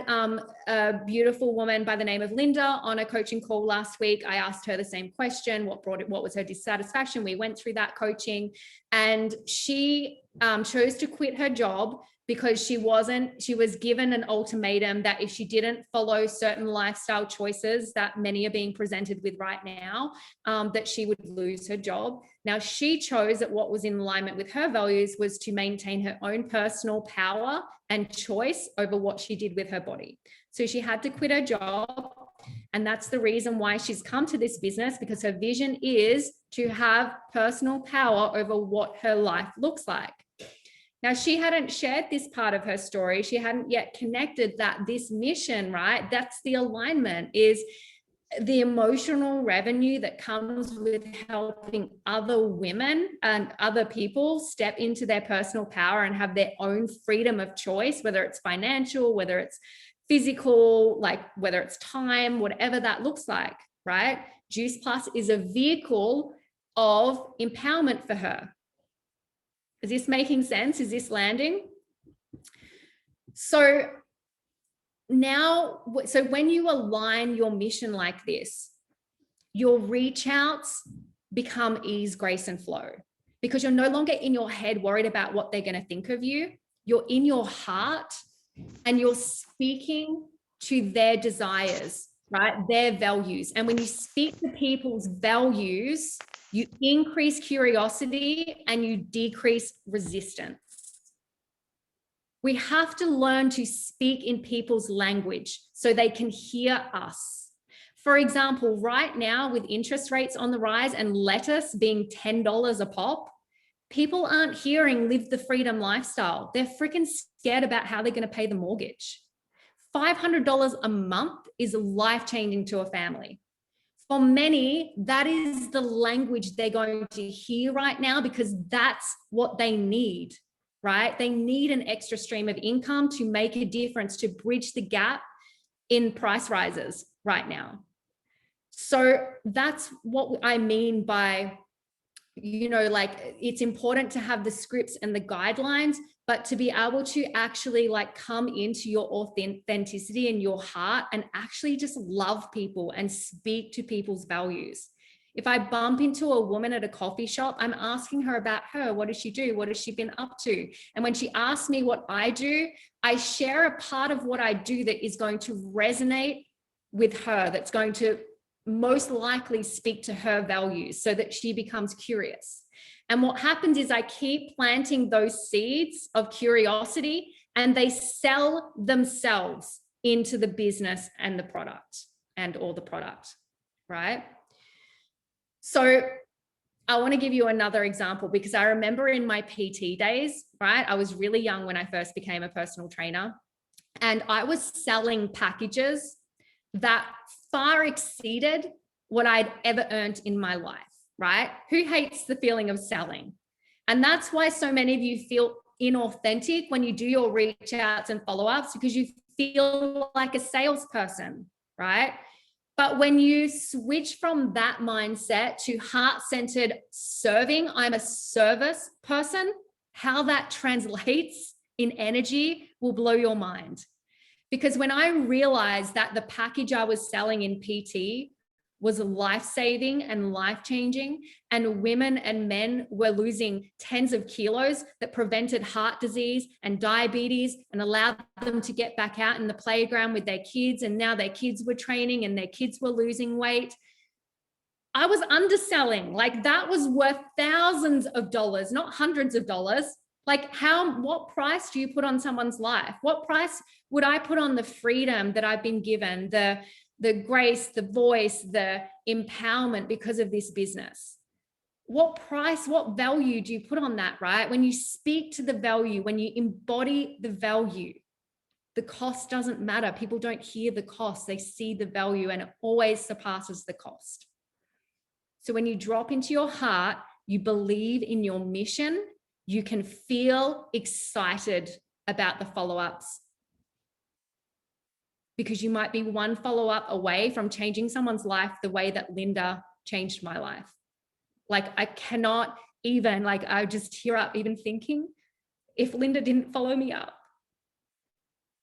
S2: a beautiful woman by the name of Linda on a coaching call last week. I asked her the same question, what was her dissatisfaction? We went through that coaching, and she chose to quit her job because she was given an ultimatum that if she didn't follow certain lifestyle choices that many are being presented with right now, that she would lose her job. Now, she chose that what was in alignment with her values was to maintain her own personal power and choice over what she did with her body. So she had to quit her job. And that's the reason why she's come to this business, because her vision is to have personal power over what her life looks like. Now, she hadn't shared this part of her story. She hadn't yet connected that this mission, right? That's the alignment, is the emotional revenue that comes with helping other women and other people step into their personal power and have their own freedom of choice, whether it's financial, whether it's physical, like whether it's time, whatever that looks like, right? Juice Plus is a vehicle of empowerment for her. Is this making sense? Is this landing? So now, so when you align your mission like this, your reach outs become ease, grace, and flow, because you're no longer in your head worried about what they're going to think of you. You're in your heart and you're speaking to their desires, right? Their values. And when you speak to people's values, you increase curiosity and you decrease resistance. We have to learn to speak in people's language so they can hear us. For example, right now with interest rates on the rise and lettuce being $10 a pop, people aren't hearing live the freedom lifestyle. They're freaking scared about how they're going to pay the mortgage. $500 a month is life-changing to a family. For many, that is the language they're going to hear right now because that's what they need. Right? They need an extra stream of income to make a difference, to bridge the gap in price rises right now. So that's what I mean by, you know, like it's important to have the scripts and the guidelines, but to be able to actually like come into your authenticity and your heart and actually just love people and speak to people's values. If I bump into a woman at a coffee shop, I'm asking her about her. What does she do? What has she been up to? And when she asks me what I do, I share a part of what I do that is going to resonate with her, that's going to most likely speak to her values so that she becomes curious. And what happens is I keep planting those seeds of curiosity and they sell themselves into the business and the product and or the product, right? So I want to give you another example because I remember in my PT days, right? I was really young when I first became a personal trainer and I was selling packages that far exceeded what I'd ever earned in my life, right? Who hates the feeling of selling? And that's why so many of you feel inauthentic when you do your reach outs and follow-ups because you feel like a salesperson, right? But when you switch from that mindset to heart-centered serving, I'm a service person, how that translates in energy will blow your mind. Because when I realized that the package I was selling in PT was life-saving and life-changing, and women and men were losing tens of kilos that prevented heart disease and diabetes and allowed them to get back out in the playground with their kids, and now their kids were training and their kids were losing weight. I was underselling. Like that was worth thousands of dollars, not hundreds of dollars. Like what price do you put on someone's life? What price would I put on the freedom that I've been given, the grace, the voice, the empowerment because of this business? What price, what value do you put on that, right? When you speak to the value, when you embody the value, the cost doesn't matter. People don't hear the cost, they see the value, and it always surpasses the cost. So when you drop into your heart, you believe in your mission, you can feel excited about the follow-ups because you might be one follow-up away from changing someone's life the way that Linda changed my life. Like I cannot even, like I just tear up even thinking if Linda didn't follow me up.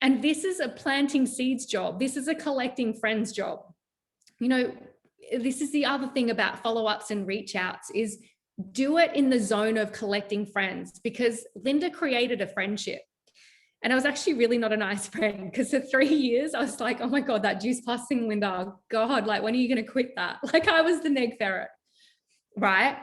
S2: And this is a planting seeds job. This is a collecting friends job. You know, this is the other thing about follow-ups and reach outs is do it in the zone of collecting friends, because Linda created a friendship. And I was actually really not a nice friend because for 3 years I was like, oh my God, that Juice Plus thing, Linda, God, like, when are you going to quit that? Like I was the neg ferret, right?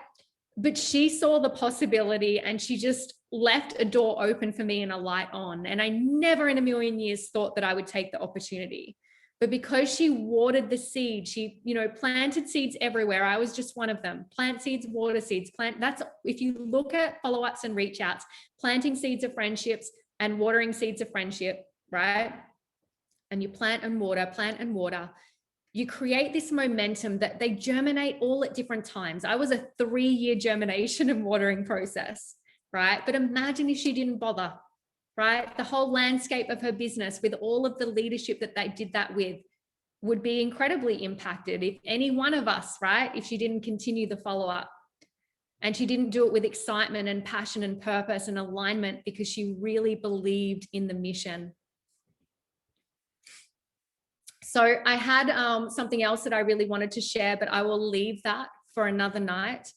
S2: But she saw the possibility and she just left a door open for me and a light on. And I never in a million years thought that I would take the opportunity. But because she watered the seed, she, you know, planted seeds everywhere. I was just one of them. Plant seeds, water seeds, that's, if you look at follow-ups and reach outs, planting seeds of friendships and watering seeds of friendship, right? And you plant and water, you create this momentum that they germinate all at different times. I was a 3-year germination and watering process, right? But imagine if she didn't bother, right? The whole landscape of her business with all of the leadership that they did that with would be incredibly impacted. If any one of us, right? If she didn't continue the follow-up and she didn't do it with excitement and passion and purpose and alignment because she really believed in the mission. So I had something else that I really wanted to share, but I will leave that for another night.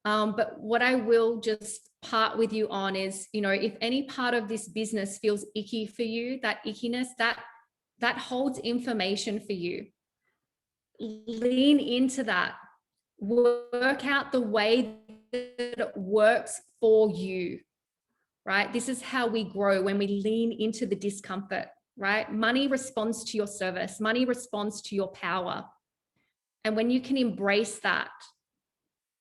S2: But what I will just part with you on is, you know, if any part of this business feels icky for you, that ickiness, that holds information for you. Lean into that. Work out the way that it works for you, right? This is how we grow, when we lean into the discomfort, right? Money responds to your service. Money responds to your power. And when you can embrace that,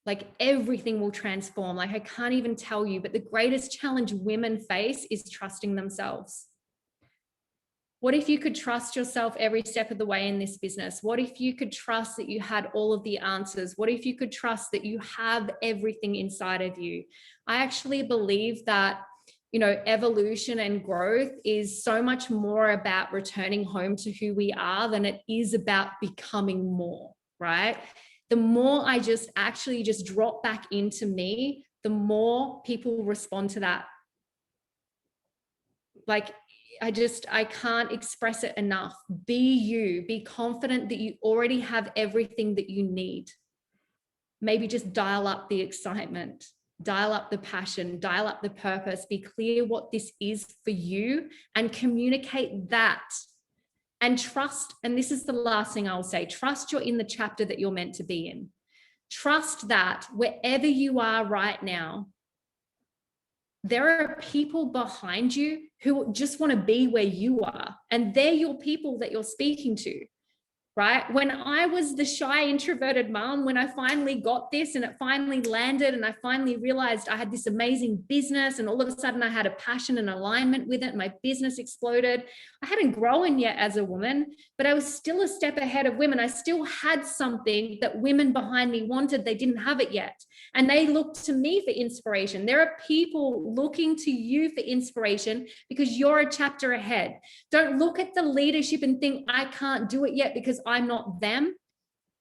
S2: like, everything will transform. Like, I can't even tell you, but the greatest challenge women face is trusting themselves. What if you could trust yourself every step of the way in this business? What if you could trust that you had all of the answers? What if you could trust that you have everything inside of you? I actually believe that, you know, evolution and growth is so much more about returning home to who we are than it is about becoming more, right? The more I just drop back into me, the more people respond to that. Like, I can't express it enough. Be you, be confident that you already have everything that you need. Maybe just dial up the excitement, dial up the passion, dial up the purpose, be clear what this is for you and communicate that. And trust, and this is the last thing I'll say, trust you're in the chapter that you're meant to be in. Trust that wherever you are right now, there are people behind you who just want to be where you are, and they're your people that you're speaking to, right? When I was the shy, introverted mom, when I finally got this and it finally landed and I finally realized I had this amazing business and all of a sudden I had a passion and alignment with it, and my business exploded. I hadn't grown yet as a woman, but I was still a step ahead of women. I still had something that women behind me wanted. They didn't have it yet. And they looked to me for inspiration. There are people looking to you for inspiration because you're a chapter ahead. Don't look at the leadership and think, I can't do it yet because I'm not them,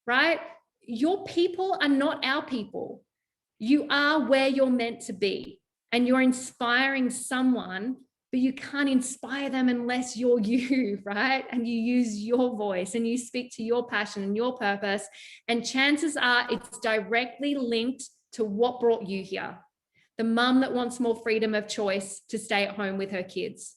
S2: right? Your people are not our people. You are where you're meant to be, and you're inspiring someone, but you can't inspire them unless you're you, right? And you use your voice and you speak to your passion and your purpose. And chances are it's directly linked to what brought you here. The mum that wants more freedom of choice to stay at home with her kids.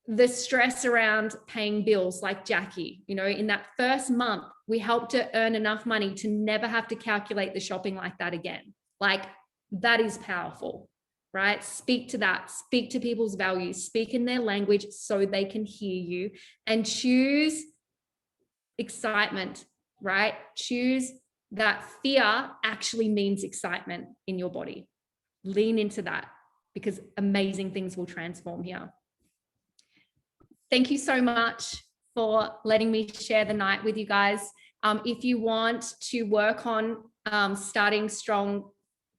S2: The stress around paying bills, like Jackie, you know, in that first month, we helped her earn enough money to never have to calculate the shopping like that again. Like, that is powerful, right? Speak to that, speak to people's values, speak in their language so they can hear you, and choose excitement, right? Choose that fear actually means excitement in your body. Lean into that, because amazing things will transform here. Thank you so much for letting me share the night with you guys. If you want to work on starting strong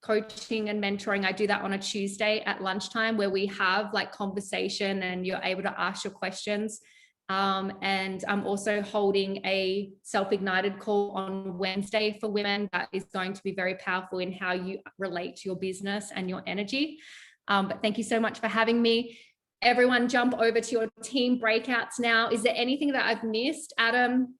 S2: coaching and mentoring, I do that on a Tuesday at lunchtime, where we have like conversation and you're able to ask your questions. And I'm also holding a self-ignited call on Wednesday for women that is going to be very powerful in how you relate to your business and your energy. But thank you so much for having me. Everyone jump over to your team breakouts now. Is there anything that I've missed, Adam?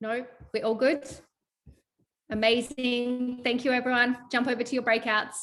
S2: No, we're all good. Amazing. Thank you, everyone. Jump over to your breakouts.